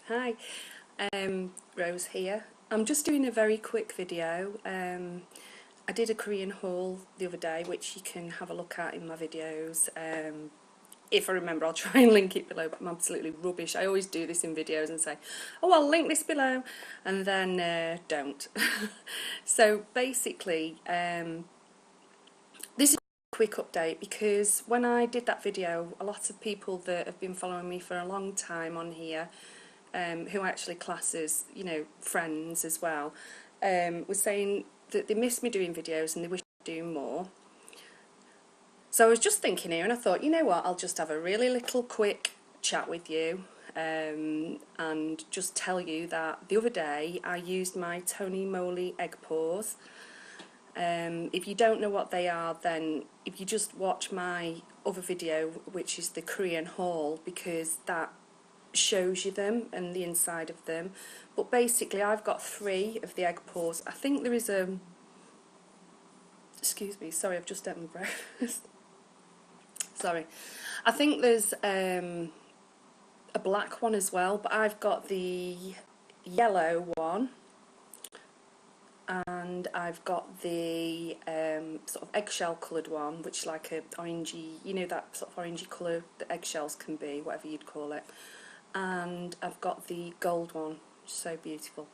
Hi, Rose here. I'm just doing a very quick video. I did a Korean haul the other day, which you can have a look at in my videos. If I remember, I'll try and link it below, but I'm absolutely rubbish. I always do this in videos and say, oh, I'll link this below, and then don't. So basically, this is a quick update because when I did that video, a lot of people that have been following me for a long time on here, who actually class as, friends as well, was saying that they miss me doing videos and they wish I'd do more. So I was just thinking here and I thought, you know what, I'll just have a really little quick chat with you and just tell you that the other day I used my Tony Moly Egg Pores. If you don't know what they are, then if you just watch my other video, which is the Korean haul, because that shows you them and the inside of them. But basically I've got 3 of the egg pores. I think there is a, excuse me, sorry, I've just ate my breakfast. Sorry. I think there's a black one as well, but I've got the yellow one and I've got the sort of eggshell coloured one, which is like a orangey, that sort of orangey colour that eggshells can be, whatever you'd call it. And I've got the gold one, so beautiful.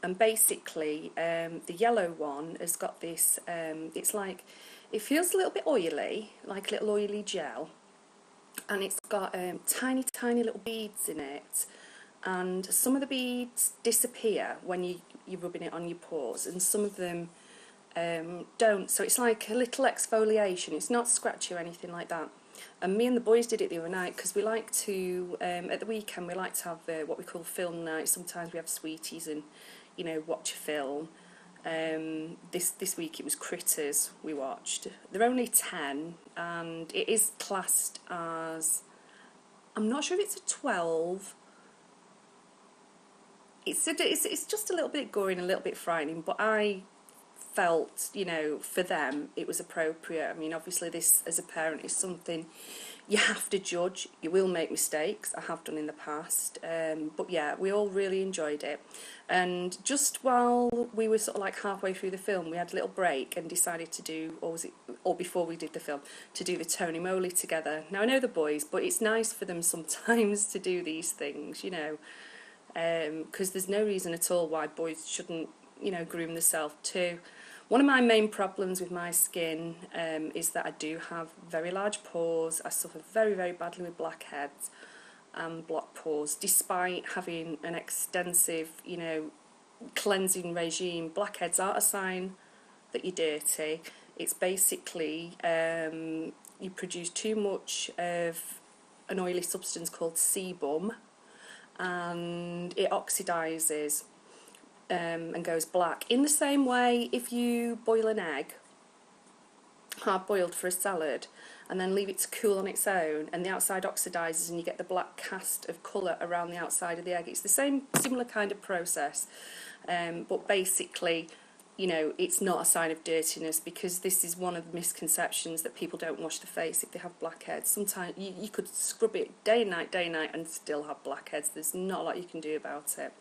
And basically the yellow one has got this, it's like, it feels a little bit oily, like a little oily gel, and it's got tiny little beads in it, and some of the beads disappear when you're rubbing it on your pores, and some of them don't, so it's like a little exfoliation. It's not scratchy or anything like that. And me and the boys did it the other night because we like to, at the weekend, we like to have what we call film night. Sometimes we have sweeties and, watch a film. This week it was Critters we watched. They're only 10 and it is classed as, I'm not sure if it's a 12. It's just a little bit gory and a little bit frightening, but I felt, for them it was appropriate. I mean, obviously this as a parent is something you have to judge. You will make mistakes, I have done in the past, but yeah, we all really enjoyed it. And just while we were sort of like halfway through the film, we had a little break and decided to do, or before we did the film, to do the Tony Moly together. Now I know the boys, but it's nice for them sometimes to do these things, because there's no reason at all why boys shouldn't, groom themselves too. One of my main problems with my skin is that I do have very large pores. I suffer very badly with blackheads and block pores, despite having an extensive, cleansing regime. Blackheads aren't a sign that you're dirty. It's basically you produce too much of an oily substance called sebum, and it oxidises and goes black. In the same way, if you boil an egg, hard boiled for a salad, and then leave it to cool on its own, and the outside oxidises and you get the black cast of colour around the outside of the egg. It's the same, similar kind of process, but basically, it's not a sign of dirtiness, because this is one of the misconceptions, that people don't wash the face if they have blackheads. Sometimes you could scrub it day and night and still have blackheads. There's not a lot you can do about it.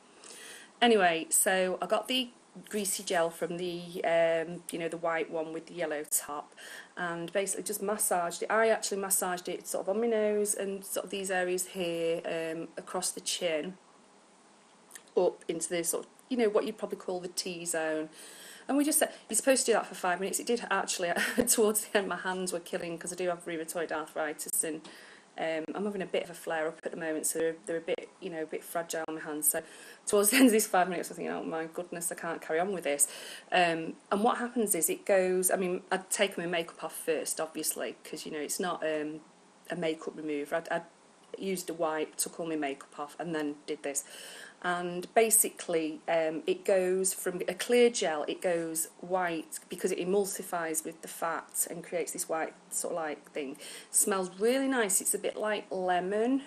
Anyway, so I got the greasy gel from the, the white one with the yellow top, and basically just massaged it. I actually massaged it sort of on my nose and sort of these areas here, across the chin, up into the sort of, what you'd probably call the T-zone. And we just said, you're supposed to do that for 5 minutes. It did actually, towards the end, my hands were killing, because I do have rheumatoid arthritis, and I'm having a bit of a flare up at the moment, so they're a bit, a bit fragile on my hands. So towards the end of these 5 minutes, I think, oh my goodness, I can't carry on with this. And what happens is it goes, I mean, I'd taken my makeup off first, obviously, because, it's not a makeup remover. I'd used a wipe, took all my makeup off, and then did this. And basically it goes from a clear gel, it goes white because it emulsifies with the fat and creates this white sort of like thing. Smells really nice. It's a bit like lemon.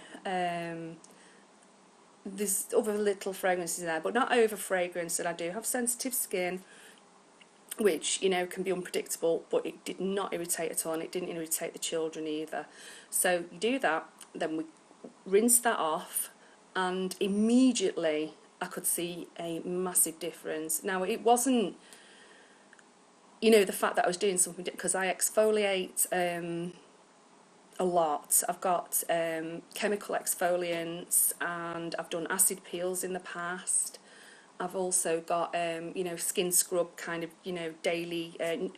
There's other little fragrances in there, but not over fragrance, and I do have sensitive skin, which, can be unpredictable, but it did not irritate at all, and it didn't irritate the children either. So you do that, then we rinse that off, and immediately I could see a massive difference. Now, it wasn't, you know, the fact that I was doing something, because I exfoliate a lot. I've got chemical exfoliants, and I've done acid peels in the past. I've also got, you know, skin scrub kind of, you know, daily, I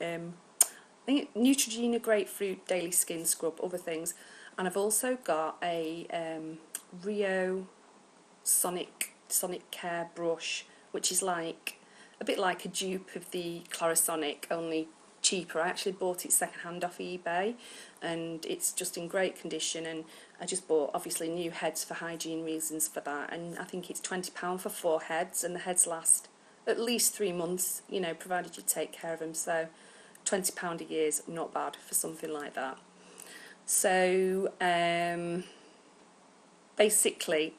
think Neutrogena grapefruit daily skin scrub, other things. And I've also got a Rio Sonic Care brush, which is like a bit like a dupe of the Clarisonic, only cheaper. I actually bought it secondhand off eBay, and it's just in great condition. And I just bought obviously new heads for hygiene reasons for that, and I think it's £20 for 4 heads, and the heads last at least 3 months, you know, provided you take care of them. So £20 a year is not bad for something like that. So basically,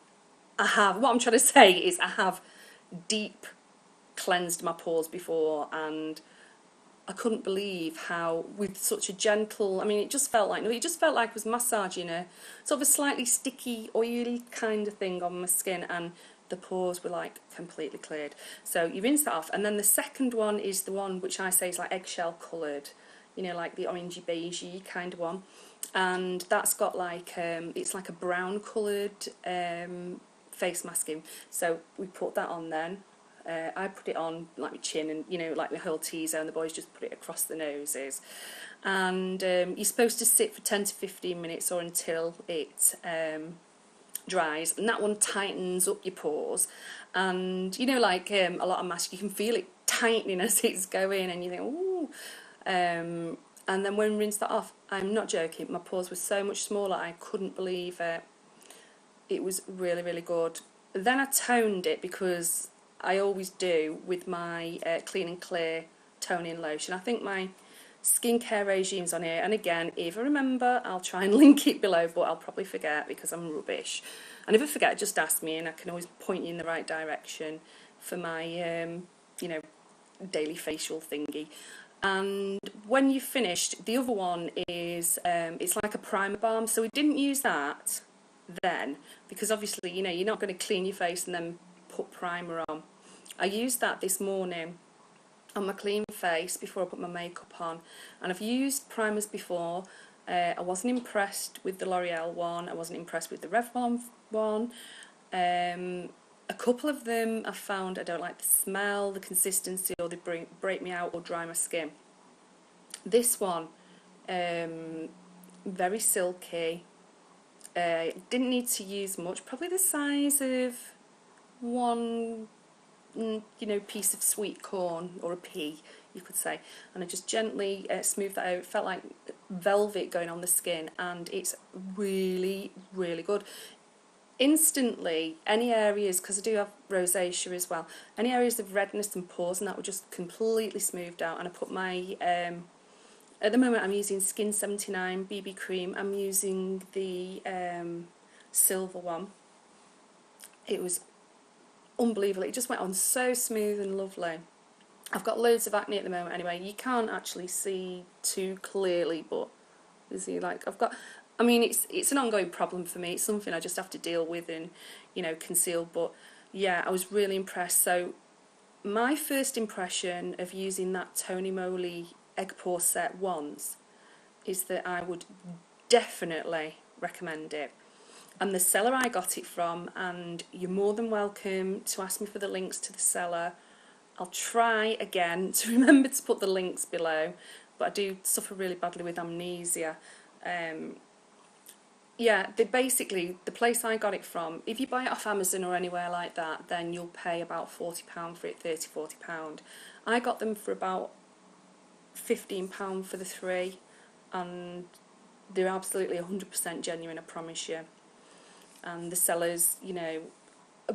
what I'm trying to say is I have deep cleansed my pores before, and I couldn't believe how, with such a gentle, I mean, it just felt like I was massaging a sort of a slightly sticky, oily kind of thing on my skin, and the pores were like completely cleared. So you rinse that off, and then the second one is the one which I say is like eggshell coloured, you know, like the orangey beigey kind of one, and that's got like it's like a brown coloured face masking. So we put that on then. I put it on like my chin, and you know, like the whole T-zone. The boys just put it across the noses, and you're supposed to sit for 10 to 15 minutes or until it dries, and that one tightens up your pores. And you know, like a lot of masks, you can feel it tightening as it's going, and you think, ooh. And then when we rinse that off, I'm not joking, my pores were so much smaller, I couldn't believe it. It was really, really good. Then I toned it, because I always do with my Clean and Clear toning lotion. I think my skincare regime's on here, and again, if I remember, I'll try and link it below, but I'll probably forget because I'm rubbish. And if I forget, just ask me, and I can always point you in the right direction for my, you know, daily facial thingy. And when you've finished, the other one is, it's like a primer balm. So we didn't use that then, because obviously, you know, you're not going to clean your face and then put primer on. I used that this morning on my clean face before I put my makeup on, and I've used primers before. I wasn't impressed with the L'Oreal one, I wasn't impressed with the Revlon one. A couple of them I found I don't like the smell, the consistency, or they break me out or dry my skin. This one, very silky, didn't need to use much, probably the size of one, you know, piece of sweet corn, or a pea you could say, and I just gently smoothed that out. It felt like velvet going on the skin, and it's really, really good. Instantly, any areas, because I do have rosacea as well, any areas of redness and pores and that were just completely smoothed out. And I put my at the moment I'm using Skin 79 BB cream. I'm using the silver one. It was unbelievable. It just went on so smooth and lovely. I've got loads of acne at the moment anyway. You can't actually see too clearly, but you see, like, I mean, it's an ongoing problem for me. It's something I just have to deal with and, you know, conceal. But yeah, I was really impressed. So my first impression of using that Tony Moly Egg Pore set once is that I would definitely recommend it. And the seller I got it from, and you're more than welcome to ask me for the links to the seller. I'll try again to remember to put the links below, but I do suffer really badly with amnesia. Yeah, basically, the place I got it from, if you buy it off Amazon or anywhere like that, then you'll pay about £40 for it, £30–40. I got them for about £15 for the 3, and they're absolutely 100% genuine, I promise you. And the sellers, you know,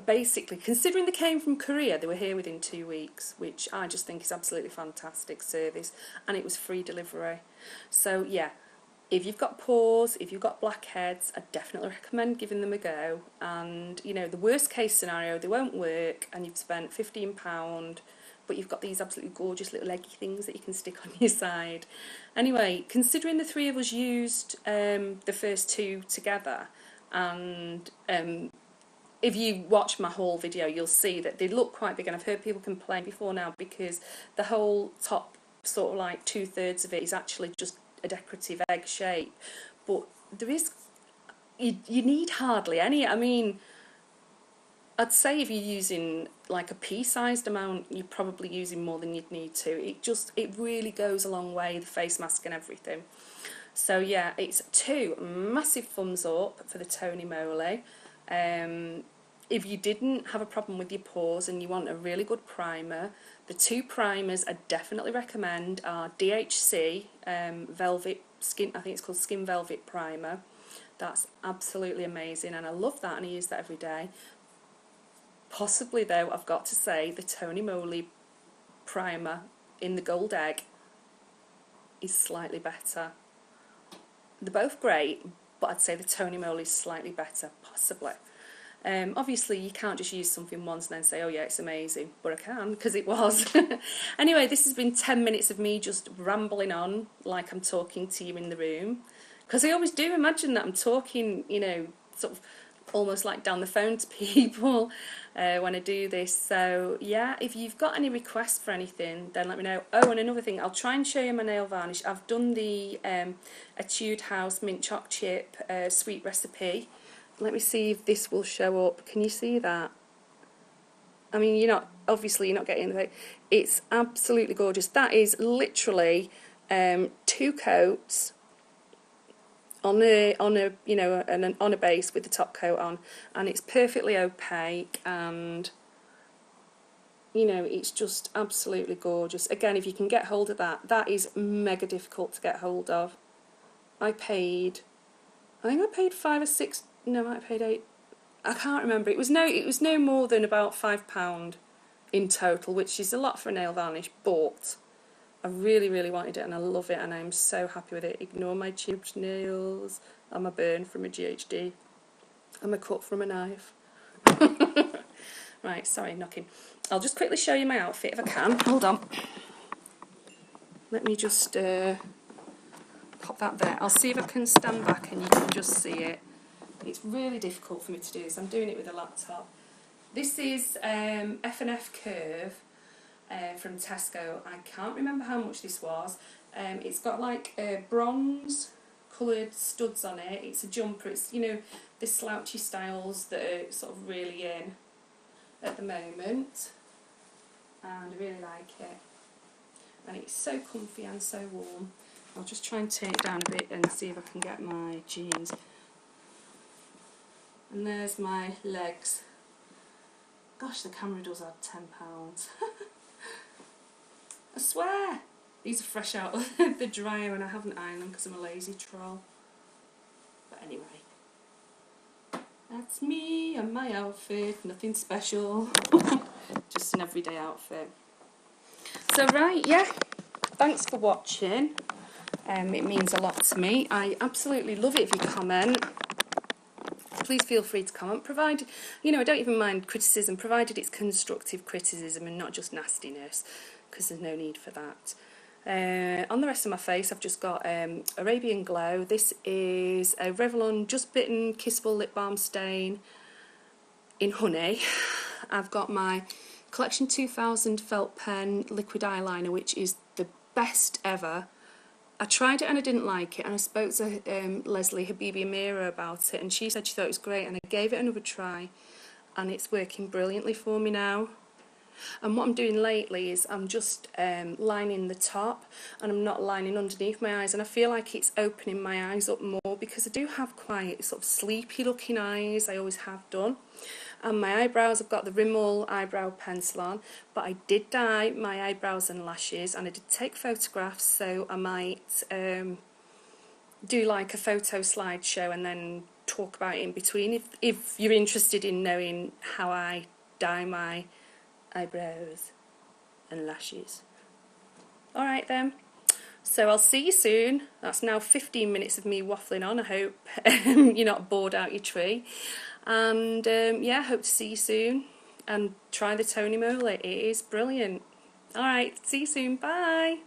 basically, considering they came from Korea, they were here within 2 weeks, which I just think is absolutely fantastic service, and it was free delivery. So yeah, if you've got pores, if you've got blackheads, I definitely recommend giving them a go. And you know, the worst case scenario, they won't work and you've spent £15, but you've got these absolutely gorgeous little eggy things that you can stick on your side. Anyway, considering the 3 of us used the first 2 together, and if you watch my whole video, you'll see that they look quite big, and I've heard people complain before now because the whole top sort of like 2/3 of it is actually just a decorative egg shape. But there is, you need hardly any. I mean, I'd say if you're using like a pea-sized amount, you're probably using more than you'd need to. It really goes a long way, the face mask and everything. So yeah, it's 2 massive thumbs up for the Tony Moly. If you didn't have a problem with your pores and you want a really good primer, the 2 primers I definitely recommend are DHC Velvet Skin, I think it's called Skin Velvet Primer. That's absolutely amazing, and I love that, and I use that every day. Possibly though, I've got to say, the Tony Moly primer in the gold egg is slightly better. They're both great, but I'd say the Tony Moly is slightly better, possibly. Obviously, you can't just use something once and then say, oh yeah, it's amazing, but I can, because it was. Anyway, this has been 10 minutes of me just rambling on like I'm talking to you in the room, because I always do imagine that I'm talking, you know, sort of almost like down the phone to people when I do this. So yeah, if you've got any requests for anything, then let me know. Oh, and another thing, I'll try and show you my nail varnish. I've done the Etude House Mint Choc Chip sweet recipe. Let me see if this will show up. Can you see that? I mean, obviously you're not getting the. It's absolutely gorgeous. That is literally 2 coats on a on a base with the top coat on, and it's perfectly opaque, and it's just absolutely gorgeous. Again, if you can get hold of that, that is mega difficult to get hold of. I think I paid 5 or 6. No, I might have paid 8. I can't remember. It was no more than about £5 in total, which is a lot for a nail varnish, but I really, really wanted it, and I love it, and I'm so happy with it. Ignore my chipped nails. I'm a burn from a GHD. I'm a cut from a knife. Right, sorry, knocking. I'll just quickly show you my outfit if I can. Hold on. Let me just pop that there. I'll see if I can stand back and you can just see it. It's really difficult for me to do this. I'm doing it with a laptop. This is F&F Curve from Tesco. I can't remember how much this was. It's got like bronze coloured studs on it. It's a jumper. It's, the slouchy styles that are sort of really in at the moment. And I really like it. And it's so comfy and so warm. I'll just try and take it down a bit and see if I can get my jeans. And there's my legs. Gosh, the camera does add £10. I swear! These are fresh out of the dryer and I haven't ironed them because I'm a lazy troll. But anyway. That's me and my outfit. Nothing special. Just an everyday outfit. So right, yeah. Thanks for watching. It means a lot to me. I absolutely love it if you comment. Please feel free to comment. Provided, I don't even mind criticism, provided it's constructive criticism and not just nastiness, because there's no need for that. On the rest of my face, I've just got Arabian Glow. This is a Revlon Just Bitten Kissable Lip Balm Stain in Honey. I've got my Collection 2000 Felt Pen Liquid Eyeliner, which is the best ever. I tried it and I didn't like it, and I spoke to Leslie Habibi Amira about it, and she said she thought it was great, and I gave it another try, and it's working brilliantly for me now. And what I'm doing lately is I'm just lining the top, and I'm not lining underneath my eyes, and I feel like it's opening my eyes up more, because I do have quite sort of sleepy looking eyes. I always have done. And my eyebrows, I've got the Rimmel eyebrow pencil on, but I did dye my eyebrows and lashes, and I did take photographs, so I might do like a photo slideshow and then talk about it in between if you're interested in knowing how I dye my eyebrows and lashes. Alright then, so I'll see you soon. That's now 15 minutes of me waffling on. I hope you're not bored out your tree. And yeah, hope to see you soon, and try the Tony Moly. It is brilliant. Alright, see you soon. Bye.